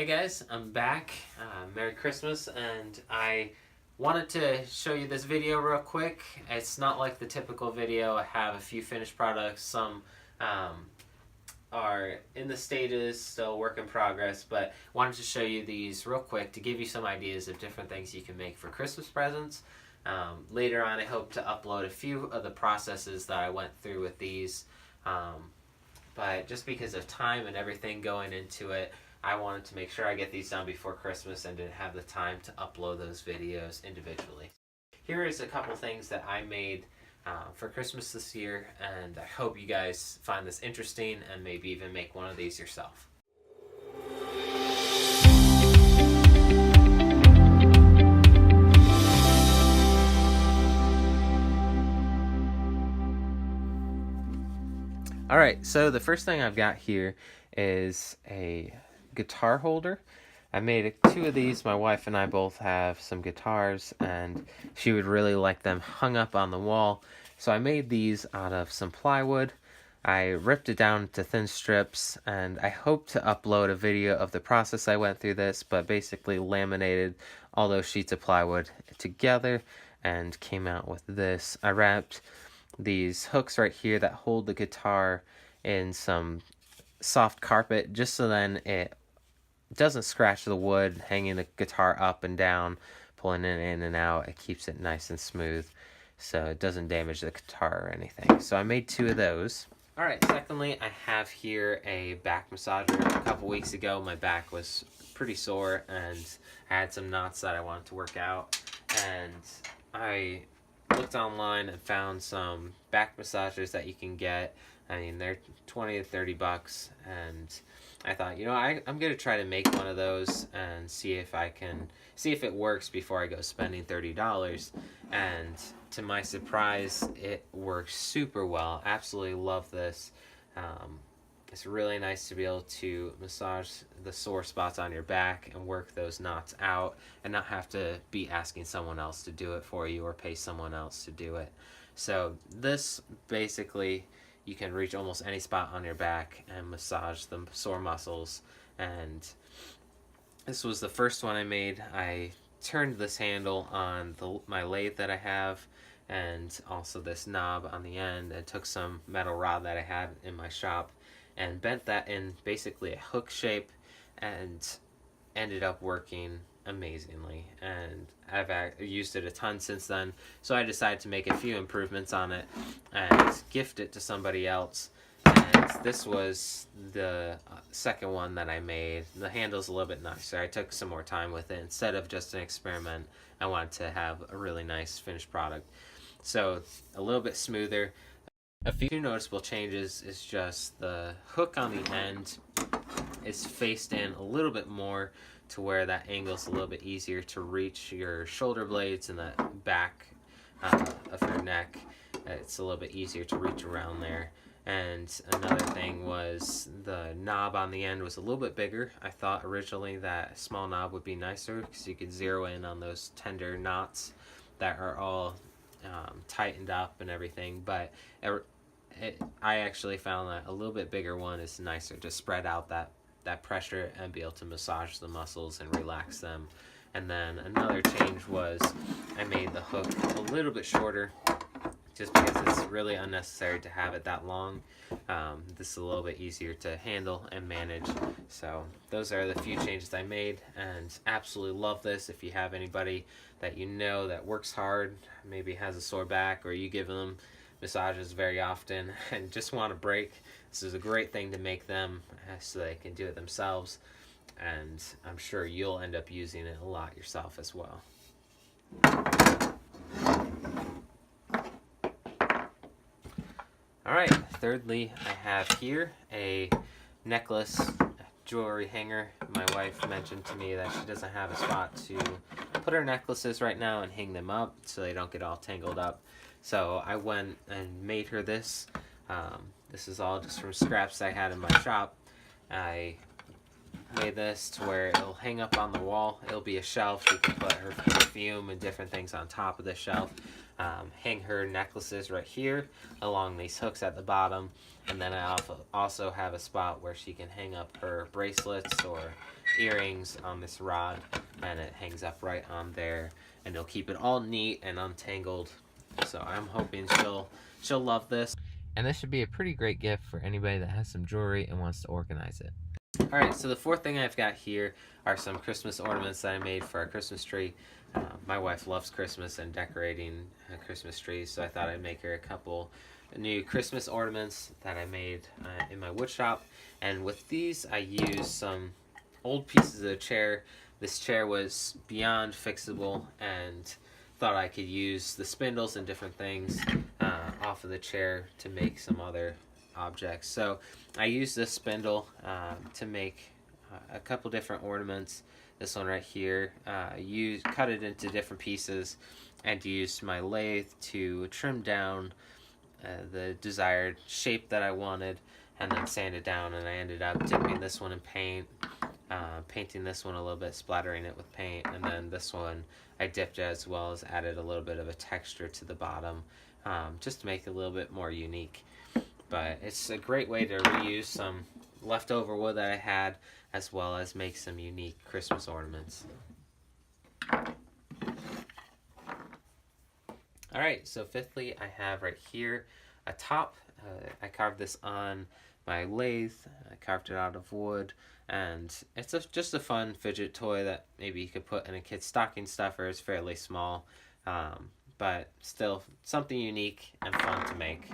Hey guys, I'm back. Merry Christmas, and I wanted to show you this video real quick. It's not like the typical video. I have a few finished products. Some are in the stages, still work in progress, but wanted to show you these real quick to give you some ideas of different things you can make for Christmas presents. Later on, I hope to upload a few of the processes that I went through with these, but just because of time and everything going into it, I wanted to make sure I get these done before Christmas and didn't have the time to upload those videos individually. Here is a couple things that I made for Christmas this year, and I hope you guys find this interesting and maybe even make one of these yourself. Alright, so the first thing I've got here is a guitar holder. I made two of these. My wife and I both have some guitars, and she would really like them hung up on the wall. So I made these out of some plywood. I ripped it down to thin strips, and I hope to upload a video of the process I went through this, but basically laminated all those sheets of plywood together and came out with this. I wrapped these hooks right here that hold the guitar in some soft carpet, just so then it doesn't scratch the wood, hanging the guitar up and down, pulling it in and out. It keeps it nice and smooth, so it doesn't damage the guitar or anything. So I made two of those. Alright, secondly, I have here a back massager. A couple weeks ago, my back was pretty sore, and I had some knots that I wanted to work out, and I looked online and found some back massagers that you can get. I mean, they're 20 to 30 bucks, and I thought, you know, I'm going to try to make one of those and see if it works before I go spending $30. And to my surprise, it works super well. Absolutely love this. It's really nice to be able to massage the sore spots on your back and work those knots out and not have to be asking someone else to do it for you or pay someone else to do it. So this basically, you can reach almost any spot on your back and massage the sore muscles. And this was the first one I made. I turned this handle on my lathe that I have, and also this knob on the end, and took some metal rod that I had in my shop and bent that in basically a hook shape, and ended up working amazingly. And I've used it a ton since then, so I decided to make a few improvements on it and gift it to somebody else. And this was the second one that I made. The handle's a little bit nicer. I took some more time with it. Instead of just an experiment, I wanted to have a really nice finished product. So a little bit smoother. A few noticeable changes is just the hook on the end is faced in a little bit more to where that angle's a little bit easier to reach your shoulder blades and the back of your neck. It's a little bit easier to reach around there. And another thing was the knob on the end was a little bit bigger. I thought originally that a small knob would be nicer because you could zero in on those tender knots that are all tightened up and everything, but I actually found that a little bit bigger one is nicer to spread out that pressure and be able to massage the muscles and relax them. And then another change was I made the hook a little bit shorter, just because it's really unnecessary to have it that long. This is a little bit easier to handle and manage. So those are the few changes I made, and absolutely love this. If you have anybody that you know that works hard, maybe has a sore back, or you give them massages very often and just want a break, this is a great thing to make them so they can do it themselves. And I'm sure you'll end up using it a lot yourself as well. Alright, thirdly, I have here a necklace jewelry hanger. My wife mentioned to me that she doesn't have a spot to put her necklaces right now and hang them up so they don't get all tangled up. So I went and made her this. This is all just from scraps I had in my shop. I made this to where it'll hang up on the wall. It'll be a shelf. She can put her perfume and different things on top of the shelf. Hang her necklaces right here along these hooks at the bottom. And then I also have a spot where she can hang up her bracelets or earrings on this rod, and it hangs up right on there, and it'll keep it all neat and untangled. So I'm hoping she'll love this. And this should be a pretty great gift for anybody that has some jewelry and wants to organize it. Alright, so the fourth thing I've got here are some Christmas ornaments that I made for our Christmas tree. My wife loves Christmas and decorating Christmas trees, so I thought I'd make her a couple new Christmas ornaments that I made in my wood shop. And with these, I used some old pieces of the chair. This chair was beyond fixable, and thought I could use the spindles and different things off of the chair to make some other objects. So I used this spindle to make a couple different ornaments. This one right here, cut it into different pieces and used my lathe to trim down the desired shape that I wanted, and then sand it down. And I ended up dipping this one in paint, painting this one a little bit, splattering it with paint, and then this one I dipped as well as added a little bit of a texture to the bottom, just to make it a little bit more unique. But it's a great way to reuse some leftover wood that I had, as well as make some unique Christmas ornaments. Alright, so fifthly, I have right here a top. I carved this on my lathe. I carved it out of wood, and it's just a fun fidget toy that maybe you could put in a kid's stocking stuffer. It's fairly small, but still something unique and fun to make.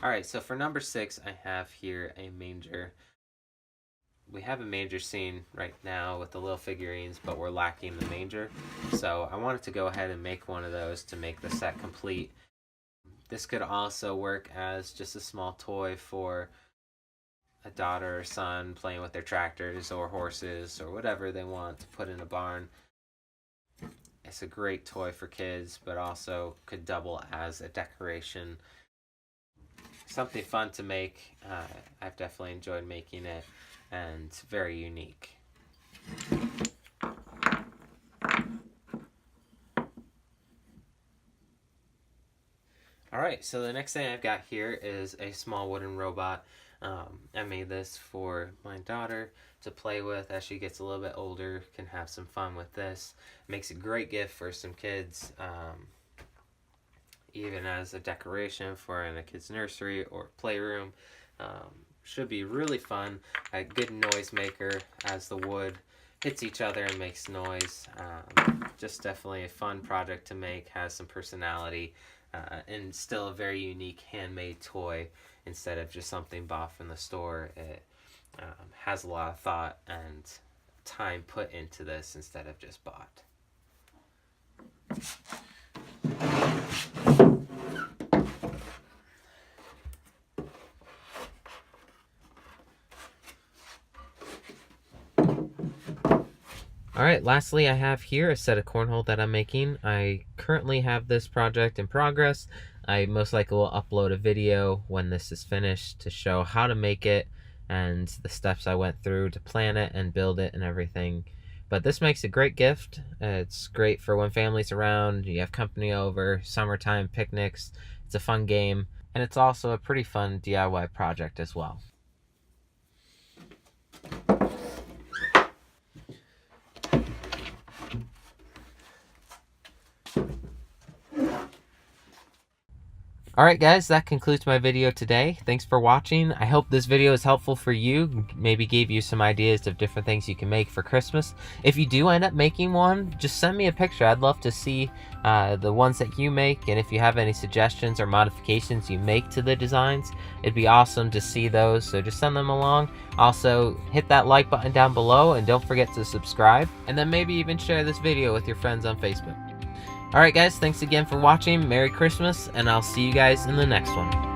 Alright, so for number 6, I have here a manger. We have a manger scene right now with the little figurines, but we're lacking the manger. So I wanted to go ahead and make one of those to make the set complete. This could also work as just a small toy for a daughter or son playing with their tractors or horses or whatever they want to put in a barn. It's a great toy for kids, but also could double as a decoration. Something fun to make. I've definitely enjoyed making it, and very unique. Alright, so the next thing I've got here is a small wooden robot. I made this for my daughter to play with as she gets a little bit older, can have some fun with this. Makes a great gift for some kids, even as a decoration for in a kid's nursery or playroom. Should be really fun. A good noise maker as the wood hits each other and makes noise. Just definitely a fun project to make, has some personality, and still a very unique handmade toy instead of just something bought from the store. It has a lot of thought and time put into this instead of just bought. Alright, lastly I have here a set of cornhole that I'm making. I currently have this project in progress. I most likely will upload a video when this is finished to show how to make it and the steps I went through to plan it and build it and everything. But this makes a great gift. It's great for when family's around, you have company over, summertime picnics. It's a fun game, and it's also a pretty fun DIY project as well. Alright guys, that concludes my video today. Thanks for watching. I hope this video is helpful for you, maybe gave you some ideas of different things you can make for Christmas. If you do end up making one, just send me a picture. I'd love to see the ones that you make, and if you have any suggestions or modifications you make to the designs, it'd be awesome to see those, so just send them along. Also, hit that like button down below, and don't forget to subscribe, and then maybe even share this video with your friends on Facebook. Alright guys, thanks again for watching. Merry Christmas, and I'll see you guys in the next one.